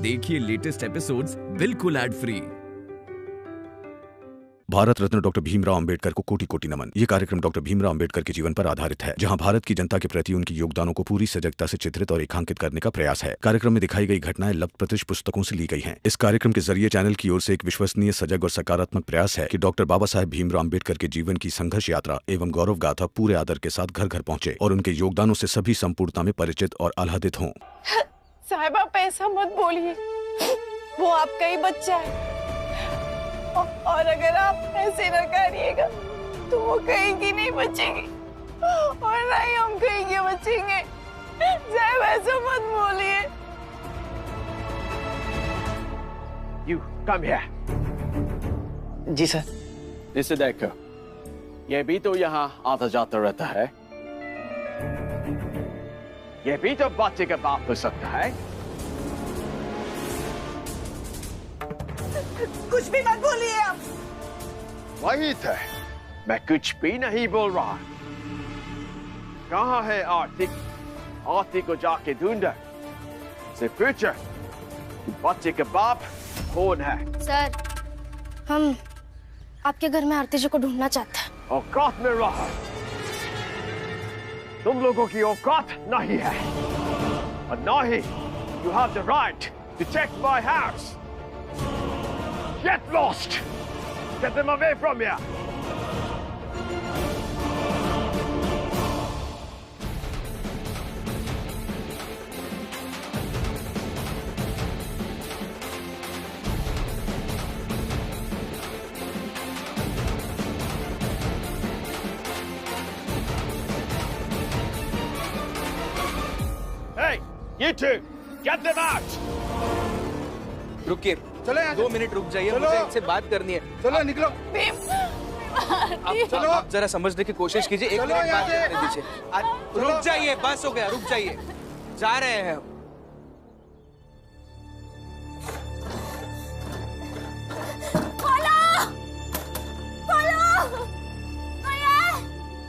देखिए latest episodes बिल्कुल ad free. Bharat Ratna doctor Bhimrao Ambedkar को कोटि कोटि नमन। ये कार्यक्रम डॉक्टर भीमराव अंबेडकर के जीवन पर आधारित है, जहां भारत की जनता के प्रति उनके योगदानों को पूरी सजगता से चित्रित और रेखांकित करने का प्रयास है। कार्यक्रम में दिखाई गई घटनाएं लब्ध पुस्तकों से ली गई हैं। इस कार्यक्रम के जरिए चैनल की ओर से एक विश्वसनीय, सजग और सकारात्मक प्रयास है कि डॉक्टर बाबा साहेब भीमराव अंबेडकर के जीवन की संघर्ष यात्रा एवं गौरव गाथा पूरे आदर के साथ घर घर पहुंचे और उनके योगदानों से सभी संपूर्णता में परिचित और आह्लादित हों। साहब आप ऐसा मत बोलिए, वो आपका ही बच्चा है और अगर आप ऐसे न करिएगा तो वो कहीं की नहीं बचेगी और ना ही हम कहीं के बचेंगे। साहब ऐसा मत बोलिए। You come here. जी सर। इसे देखो, ये भी तो यहाँ आता जाता रहता है। ये भी तो बच्चे का बाप हो सकता है। कुछ भी मत बोलिए आप। वही थे, मैं कुछ भी नहीं बोल रहा। कहाँ है आरती? आरती को जाके ढूंढो। से पूछो, बच्चे का बाप कौन है? सर, हम आपके घर में आरती जी को ढूंढना चाहते हैं। औकात में रहो। तुम लोगों की औकात नहीं है और ना ही you have the right to check my house. Get lost! Get them away from here! Hey, you two! Get them out! रुकिए, चलो 2 मिनट रुक जाइए, मुझे इनसे बात करनी है। चलो निकलो। चलो आप जरा समझने की कोशिश कीजिए। एक मिनट बात करने दीजिए। रुक जाइए, बस हो गया, रुक जाइए। जा रहे हैं हम।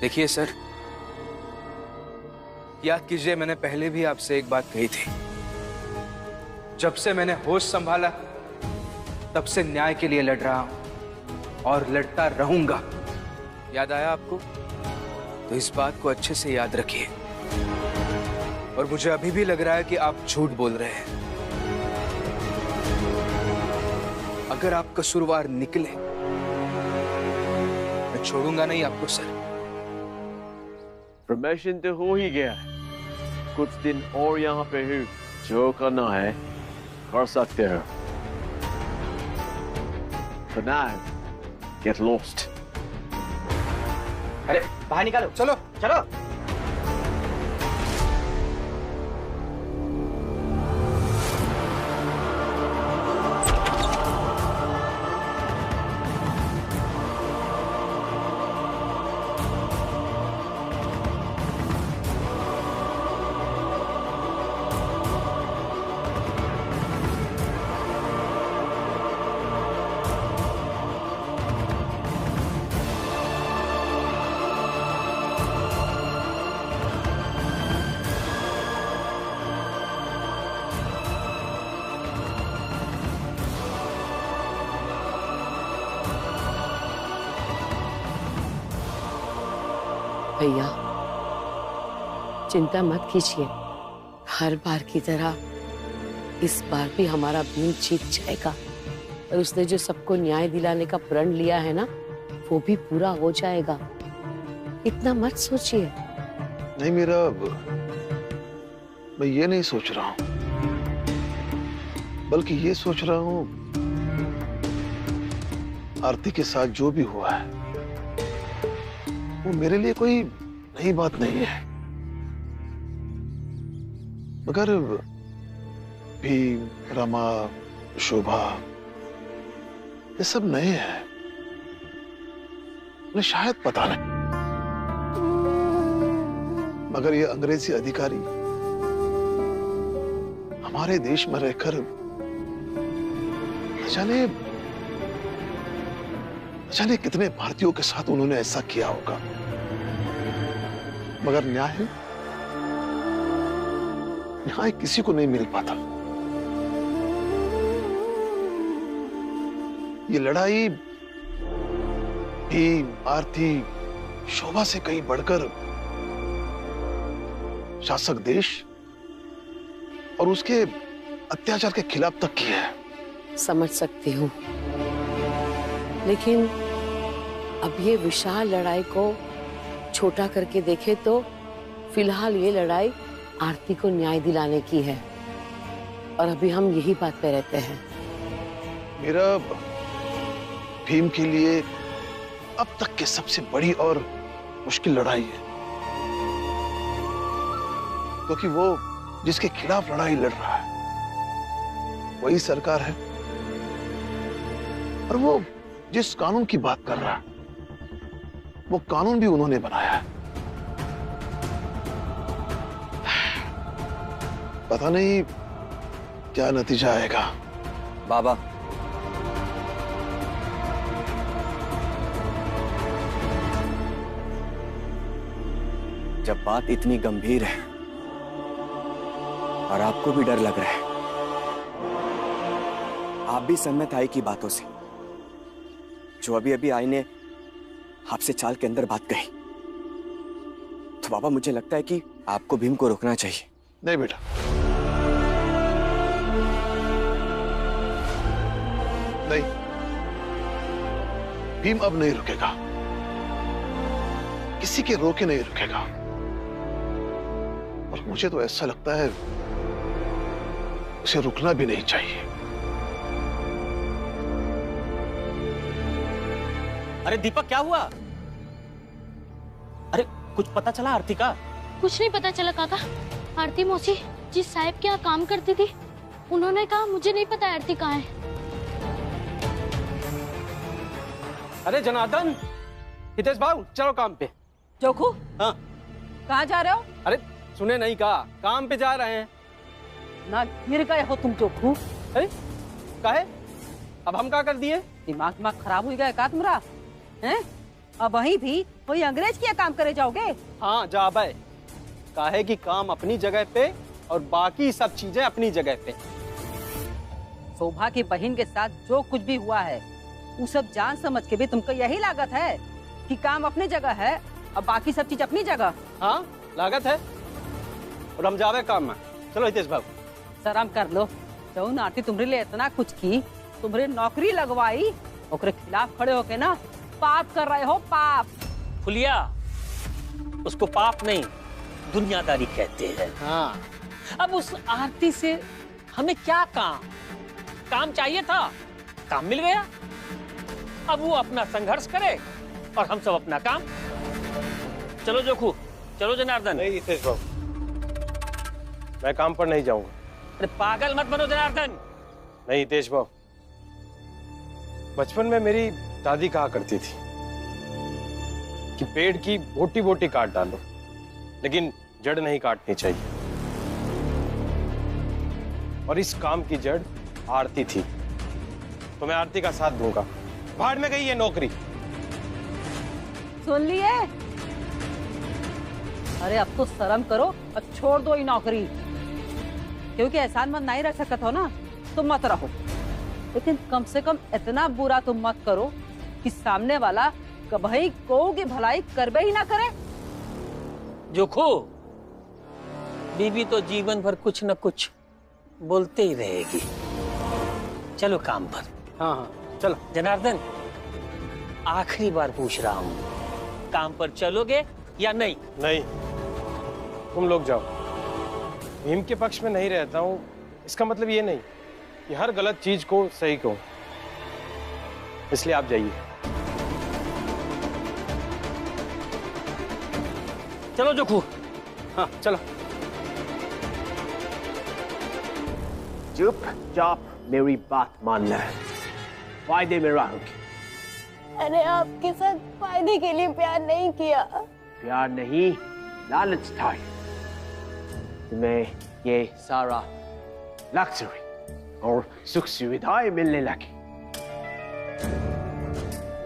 देखिए सर, याद कीजिए, मैंने पहले भी आपसे एक बात कही थी। जब से मैंने होश संभाला तब से न्याय के लिए लड़ रहा हूं और लड़ता रहूंगा। याद आया आपको? तो इस बात को अच्छे से याद रखिए। और मुझे अभी भी लग रहा है कि आप झूठ बोल रहे हैं। अगर आप कसूरवार निकले, मैं छोड़ूंगा नहीं आपको सर। प्रमोशन तो हो ही गया, कुछ दिन और यहाँ पे हूँ। जो करना है कर सकते हो। For now, get lost. अरे बाहर निकालो। चलो चलो। भैया चिंता मत कीजिए, हर बार की तरह इस बार भी हमारा भीम जीत जाएगा और उसने जो सबको न्याय दिलाने का प्रण लिया है ना, वो भी पूरा हो जाएगा। इतना मत सोचिए। नहीं मेरा, मैं ये नहीं सोच रहा हूं, बल्कि ये सोच रहा हूं आरती के साथ जो भी हुआ है वो मेरे लिए कोई नई बात नहीं है। मगर भीम, रमा, शोभा ये सब नए हैं, उन्हें शायद पता नहीं। मगर ये अंग्रेजी अधिकारी हमारे देश में रहकर जाने कितने भारतीयों के साथ उन्होंने ऐसा किया होगा। मगर न्याय किसी को नहीं मिल पाता। ये लड़ाई भीम, आरती, शोभा से कहीं बढ़कर शासक देश और उसके अत्याचार के खिलाफ तक की है। समझ सकती हूँ, लेकिन अब ये विशाल लड़ाई को छोटा करके देखे तो फिलहाल ये लड़ाई आरती को न्याय दिलाने की है, और अभी हम यही बात पे रहते हैं। मेरा भीम के लिए अब तक की सबसे बड़ी और मुश्किल लड़ाई है, क्योंकि वो जिसके खिलाफ लड़ाई लड़ रहा है वही सरकार है, और वो जिस कानून की बात कर रहा है वो कानून भी उन्होंने बनाया है। पता नहीं क्या नतीजा आएगा। बाबा, जब बात इतनी गंभीर है और आपको भी डर लग रहा है, आप भी सहमत आई की बातों से, जो अभी अभी आई ने आपसे चाल के अंदर बात कही, तो बाबा मुझे लगता है कि आपको भीम को रोकना चाहिए। नहीं बेटा, नहीं, भीम अब नहीं रुकेगा, किसी के रोके नहीं रुकेगा। और मुझे तो ऐसा लगता है उसे रुकना भी नहीं चाहिए। अरे दीपक, क्या हुआ? अरे कुछ पता चला आरती का? कुछ नहीं पता चला काका। आरती मौसी जिस साहब के यहाँ काम करती थी, उन्होंने कहा मुझे नहीं पता आरती कहाँ है। अरे जनार्दन, हितेश भाऊ, चलो काम पे। जोखू, हाँ, कहाँ जा रहे हो? अरे सुने नहीं कहा, काम पे जा रहे हैं। ना गिर गए हो तुम जोखू? अरे काहे? अब हम क्या कर दिए? दिमाग खराब हो गया का तुम्हारा? हैं? अब वहीं भी वही अंग्रेज किया काम करे जाओगे? हाँ जा भाई, काहे कि काम अपनी जगह पे और बाकी सब चीजें अपनी जगह पे। शोभा की बहन के साथ जो कुछ भी हुआ है वो सब जान समझ के भी तुमको यही लागत है कि काम अपनी जगह है और बाकी सब चीज अपनी जगह? हाँ लागत है, और हम जावे काम में। चलो हितेश भाऊ, शर्म कर लो। जौन आरती तुम्हारे लिए इतना कुछ की, तुम्हारी नौकरी लगवाई, ओकरे खिलाफ खड़े होके ना पाप कर रहे हो, पाप। फुलिया, उसको पाप नहीं दुनियादारी कहते हैं। हाँ, अब उस आरती से हमें क्या काम? काम चाहिए था, काम मिल गया। अब वो अपना संघर्ष करे और हम सब अपना काम। चलो जोखू, चलो जनार्दन। नहीं हितेश बाबू, मैं काम पर नहीं जाऊंगा। अरे पागल मत बनो जनार्दन। नहीं हितेश बाबू, बचपन में मेरी दादी कहा करती थी कि पेड़ की बोटी बोटी काट डालो, लेकिन जड़ नहीं काटनी चाहिए। और इस काम की जड़ आरती थी, तो मैं आरती का साथ दूंगा। भाड़ में गई ये नौकरी। सुन लिए? अरे अब तो शर्म करो और छोड़ दो ये नौकरी, क्योंकि एहसान मत नहीं रख सकत हो ना, तो मत रहो। लेकिन कम से कम इतना बुरा तुम मत करो कि सामने वाला कभी को की भलाई करबे ही ना करे। जोखू, बीबी तो जीवन भर कुछ न कुछ बोलते ही रहेगी। चलो काम पर। हाँ हाँ चलो। जनार्दन, आखिरी बार पूछ रहा हूँ, काम पर चलोगे या नहीं? नहीं, तुम लोग जाओ। भीम के पक्ष में नहीं रहता हूँ, इसका मतलब ये नहीं कि हर गलत चीज को सही कहूं, इसलिए आप जाइए। चलो जोखू। हाँ चलो। चुपचाप मेरी बात मानना है, फायदे में रहूंगी। अरे आपके साथ फायदे के लिए प्यार नहीं किया। प्यार नहीं, लालच था। तुम्हें ये सारा लग्जरी और सुख सुविधाएं मिलने लगी,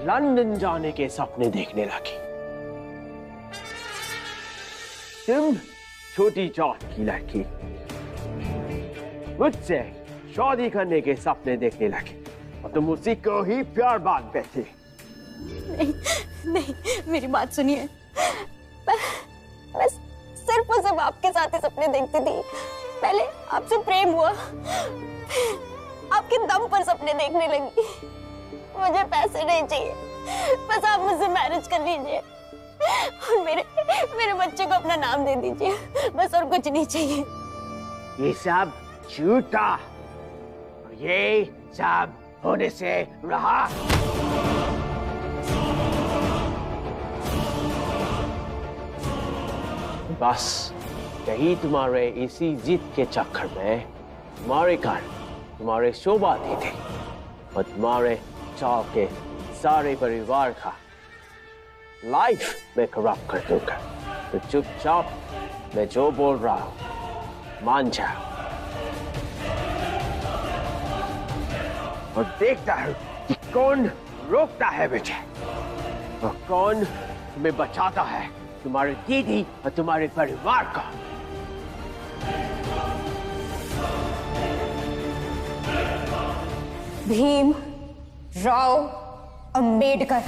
लंदन जाने के सपने देखने लगी। तुम छोटी जात की लड़की मुझसे शादी करने के सपने देखने लगे। और तुम उसी को ही प्यार मानते थे। नहीं नहीं, मेरी बात सुनिए। मैं सिर्फ और सिर्फ आपके साथ ही सपने देखती थी। पहले आपसे प्रेम हुआ, आपके दम पर सपने देखने लगी। मुझे पैसे नहीं चाहिए, बस आप मुझसे मैरिज कर लीजिए और मेरे बच्चे को अपना नाम दे दीजिए, बस और कुछ नहीं चाहिए। ये सब झूठा और ये सब होने से रहा। बस यही तुम्हारे इसी जिद के चक्कर में तुम्हारे घर तुम्हारे शोभा दी थी और तुम्हारे चाव के सारे परिवार का लाइफ में करप्ट कर दूंगा। तो चुपचाप मैं जो बोल रहा हूं मान जाओ और देखता हूं कि कौन रोकता है मुझे और कौन तुम्हें बचाता है, तुम्हारी दीदी और तुम्हारे परिवार का। भीम राव अंबेडकर।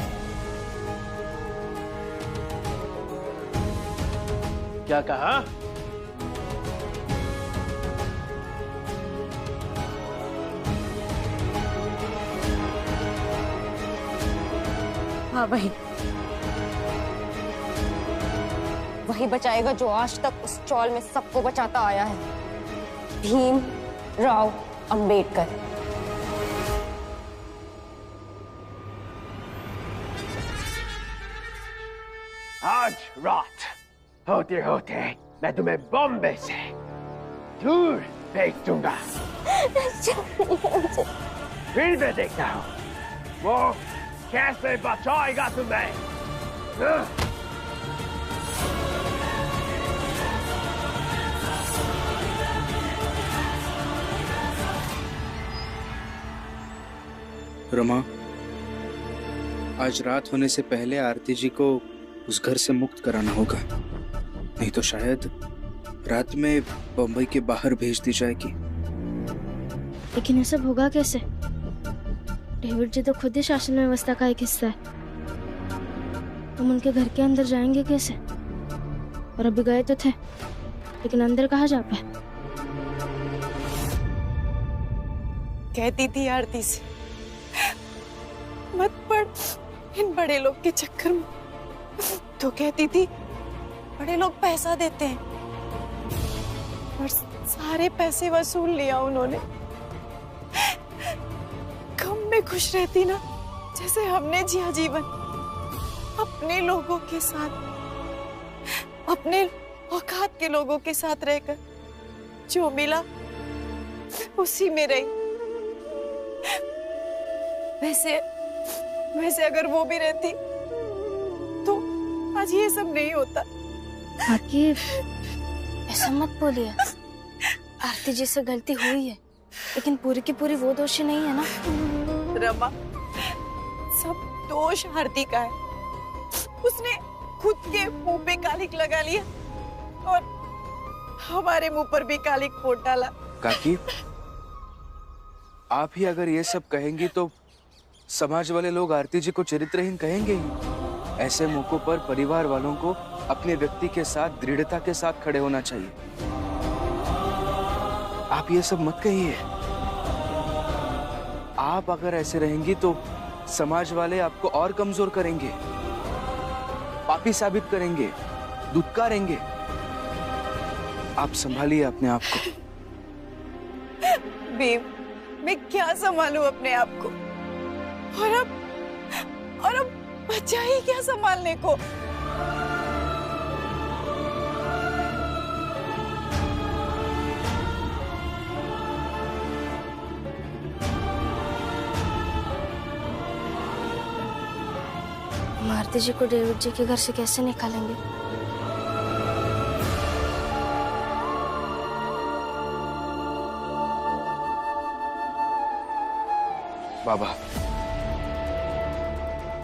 क्या कहा? हाँ वही बचाएगा जो आज तक उस चौल में सबको बचाता आया है, भीम राव अंबेडकर। आज रात होते होते मैं तुम्हें बॉम्बे से दूर भेज दूंगा। फिर मैं देखता हूँ वो कैसे बचाएगा तुम्हें। रमा, आज रात होने से पहले आरती जी को उस घर से मुक्त कराना होगा, नहीं तो शायद रात में बंबई के बाहर भेज दी जाएगी। लेकिन ये सब होगा कैसे? डेविड जी तो खुद ही शासन व्यवस्था का एक हिस्सा है। हम उनके घर के अंदर जाएंगे कैसे? और अभी गए तो थे, लेकिन अंदर कहाँ जा पाए? कहती थी आरती से मत पड़ इन बड़े लोग के चक्कर में, तो कहती थी बड़े लोग पैसा देते हैं और सारे पैसे वसूल लिया उन्होंने। गम में खुश रहती ना, जैसे हमने जिया जीवन अपने लोगों के साथ, अपने औकात के लोगों के साथ रहकर। जो मिला उसी में रही। वैसे अगर वो भी रहती तो आज ये सब नहीं होता। आकिब, ऐसा मत बोलिए। आरती जी से गलती हुई है, लेकिन पूरी की पूरी वो दोषी नहीं है ना। रमा, सब दोष आरती का है। उसने खुद के मुंह पे कालिक लगा लिया और हमारे मुंह पर भी कालिक पोत डाला। काकी, आप ही अगर ये सब कहेंगी तो समाज वाले लोग आरती जी को चरित्रहीन कहेंगे ही। ऐसे मौकों पर परिवार वालों को अपने व्यक्ति के साथ दृढ़ता के साथ खड़े होना चाहिए। आप ये सब मत कहिए। आप अगर ऐसे रहेंगी तो समाज वाले आपको और कमजोर करेंगे, पापी साबित करेंगे, दुत्कारेंगे। आप संभालिए अपने आप को। भीम, मैं क्या संभालूं अपने आप को? और अब बचा ही क्या संभालने को? आरती जी को डेविड जी के घर से कैसे निकालेंगे? बाबा,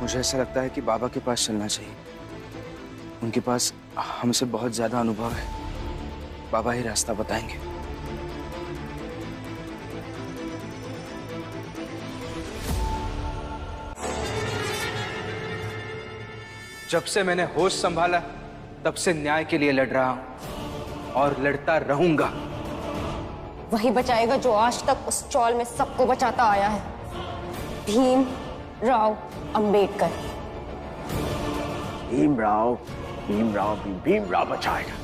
मुझे ऐसा लगता है कि बाबा के पास चलना चाहिए। उनके पास हमसे बहुत ज्यादा अनुभव है। बाबा ही रास्ता बताएंगे। जब से मैंने होश संभाला तब से न्याय के लिए लड़ रहा हूं और लड़ता रहूंगा। वही बचाएगा जो आज तक उस चौल में सबको बचाता आया है, भीम राव अंबेडकर। भीम राव बचाएगा।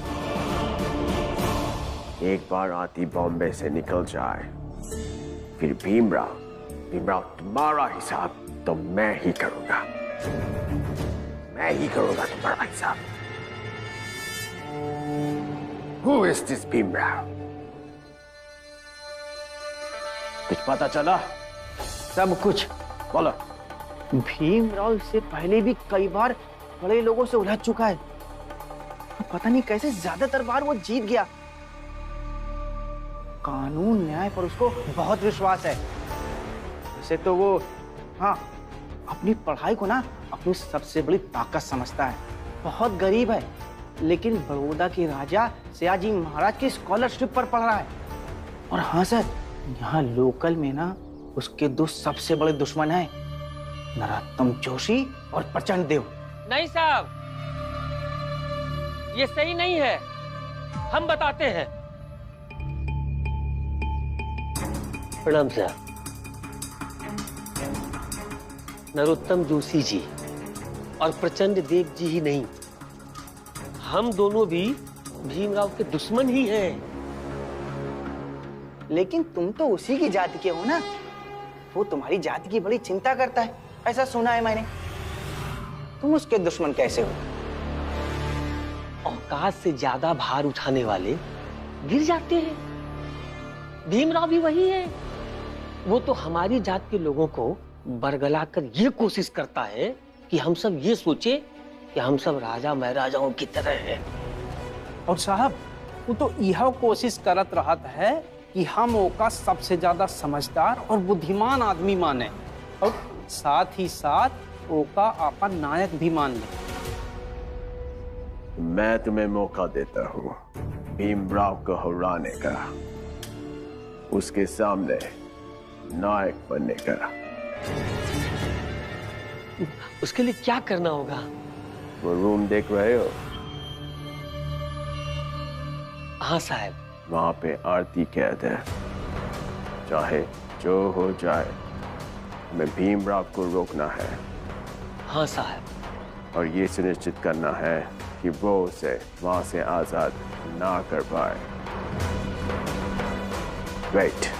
एक बार आती बॉम्बे से निकल जाए, फिर भीम राव तुम्हारा हिसाब तो मैं ही करूंगा तुम्हारा हिसाब। Who is this Bhim Rao? कुछ पता चला? सब कुछ बोलो। भीमराव इससे पहले भी कई बार बड़े लोगों से उलझ चुका है। पता नहीं कैसे ज्यादातर बार वो जीत गया। कानून न्याय पर उसको बहुत विश्वास है। वैसे तो वो अपनी पढ़ाई को ना अपनी सबसे बड़ी ताकत समझता है। बहुत गरीब है, लेकिन बड़ौदा के राजा सयाजी महाराज की स्कॉलरशिप पर पढ़ रहा है। और हाँ सर, यहाँ लोकल में ना उसके दो सबसे बड़े दुश्मन हैं, नरोत्तम जोशी और प्रचंड देव। नहीं साहब, ये सही नहीं है, हम बताते हैं। प्रणाम साहब। नरोत्तम जोशी जी और प्रचंड देव जी ही नहीं, हम दोनों भी भीमराव के दुश्मन ही हैं। लेकिन तुम तो उसी की जाति के हो ना। वो तुम्हारी जाति की बड़ी चिंता करता है, ऐसा सुना है मैंने। तुम उसके दुश्मन कैसे हो? औकात से ज्यादा भार उठाने वाले गिर जाते हैं। भीमराव भी वही है। वो तो हमारी जात के लोगों को बरगलाकर ये कोशिश करता है कि हम सब ये सोचे कि हम सब राजा महाराजाओं की तरह हैं। और साहब, वो तो यह कोशिश करत रहता है कि हम ओका सबसे ज्यादा समझदार और बुद्धिमान आदमी माने, और साथ ही साथ ओका अपन नायक भी मान ले। मैं तुम्हें मौका देता हूँ भीमराव को हराने का, उसके सामने नायक बनने का। उसके लिए क्या करना होगा? वो रूम देख रहे हो? हाँ साहब। वहां पे आरती कैद है। चाहे जो हो जाए, हमें भीमराव को रोकना है। हाँ साहब। और ये सुनिश्चित करना है कि वो उसे वहां से आजाद ना कर पाए। वेट।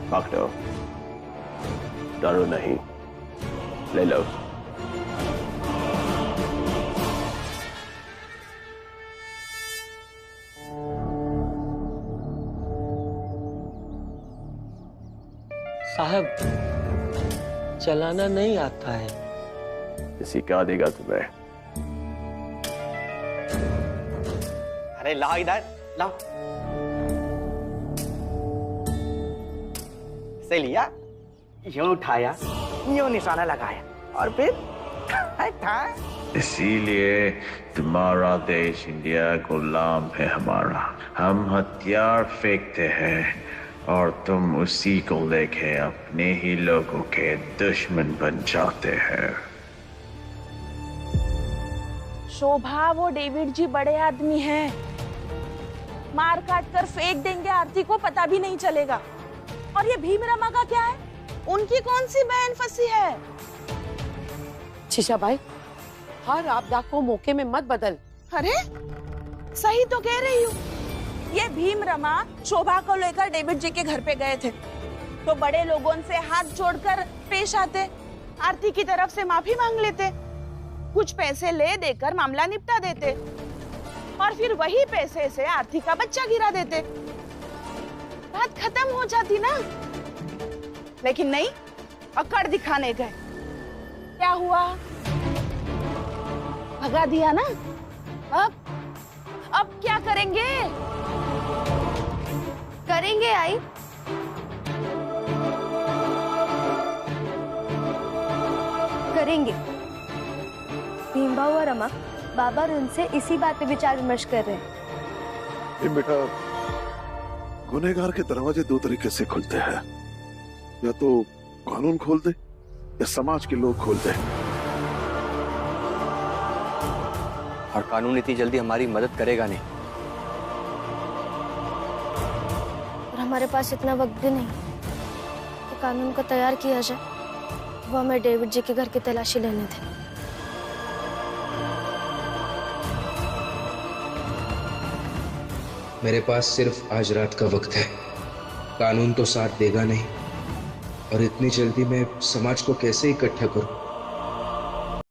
पकड़ो, डरो नहीं, ले लो। साहब, चलाना नहीं आता है। सिखा देगा तुम्हें। अरे लाओ इधर, लाओ। से लिया, यूं उठाया, यूं निशाना लगाया, और फिर था। इसीलिए तुम्हारा देश इंडिया गुलाम है हमारा। हम हथियार फेंकते हैं और तुम उसी को लेके अपने ही लोगों के दुश्मन बन जाते हैं। शोभा, वो डेविड जी बड़े आदमी हैं। मार काट कर फेंक देंगे, आरती को पता भी नहीं चलेगा। और ये भीमरमा का क्या है? उनकी कौन सी बहन फंसी है? शीशाबाई, हर आपदा को मौके में मत बदल। अरे सही तो कह रही हूँ। ये भीमरमा शोभा को लेकर डेविड जी के घर पे गए थे, तो बड़े लोगों से हाथ जोड़कर पेश आते, आरती की तरफ से माफी मांग लेते, कुछ पैसे ले देकर मामला निपटा देते, और फिर वही पैसे से आरती का बच्चा गिरा देते, बात खत्म हो जाती ना। लेकिन नहीं, अकड़ दिखाने गए। क्या हुआ? भगा दिया ना। अब क्या करेंगे? करेंगे आई। करेंगे। भीमबाऊ और अम्मा, बाबा और उनसे इसी बात पे विचार विमर्श कर रहे हैं। बेटा, गुनहगार के दरवाजे दो तरीके से खुलते हैं, या तो कानून खोल दे या समाज के लोग खोल दे। और कानून इतनी जल्दी हमारी मदद करेगा नहीं। और हमारे पास इतना वक्त भी नहीं कि कानून को तैयार किया जाए। वो हमें डेविड जी के घर की तलाशी लेने थे। मेरे पास सिर्फ आज रात का वक्त है। कानून तो साथ देगा नहीं, और इतनी जल्दी मैं समाज को कैसे इकट्ठा करूं?